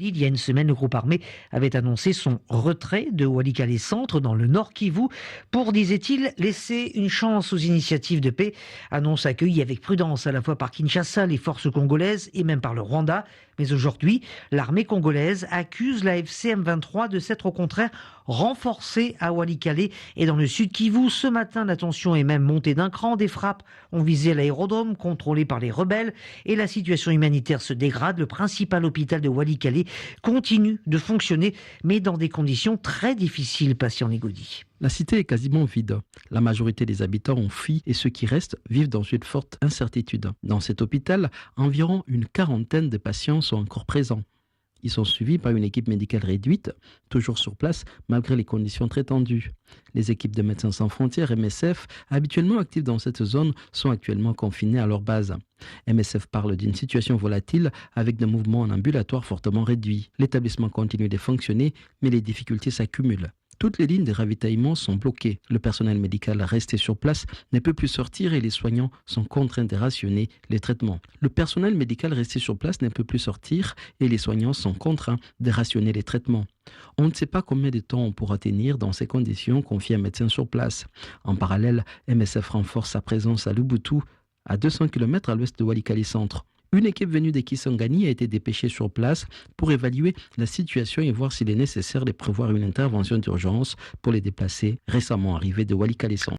Il y a une semaine, le groupe armé avait annoncé son retrait de Walikale Centre dans le Nord Kivu pour, disait-il, laisser une chance aux initiatives de paix. Annonce accueillie avec prudence à la fois par Kinshasa, les forces congolaises et même par le Rwanda. Mais aujourd'hui, l'armée congolaise accuse la FCM 23 de s'être au contraire renforcée à Walikale et dans le sud Kivu. Ce matin, la tension est même montée d'un cran. Des frappes ont visé l'aérodrome contrôlé par les rebelles et la situation humanitaire se dégrade. Le principal hôpital de Walikale continue de fonctionner, mais dans des conditions très difficiles, patient Négodi. La cité est quasiment vide. La majorité des habitants ont fui et ceux qui restent vivent dans une forte incertitude. Dans cet hôpital, environ une quarantaine de patients sont encore présents. Ils sont suivis par une équipe médicale réduite, toujours sur place malgré les conditions très tendues. Les équipes de Médecins sans frontières, MSF, habituellement actives dans cette zone, sont actuellement confinées à leur base. MSF parle d'une situation volatile avec des mouvements en ambulatoire fortement réduits. L'établissement continue de fonctionner, mais les difficultés s'accumulent. Toutes les lignes de ravitaillement sont bloquées. Le personnel médical resté sur place ne peut plus sortir et les soignants sont contraints de rationner les traitements. Le personnel médical resté sur place ne peut plus sortir et les soignants sont contraints de rationner les traitements. On ne sait pas combien de temps on pourra tenir dans ces conditions, confie un médecin sur place. En parallèle, MSF renforce sa présence à Lubutu, à 200 km à l'ouest de Walikale Centre. Une équipe venue de Kisangani a été dépêchée sur place pour évaluer la situation et voir s'il est nécessaire de prévoir une intervention d'urgence pour les déplacés récemment arrivés de Walikale Centre.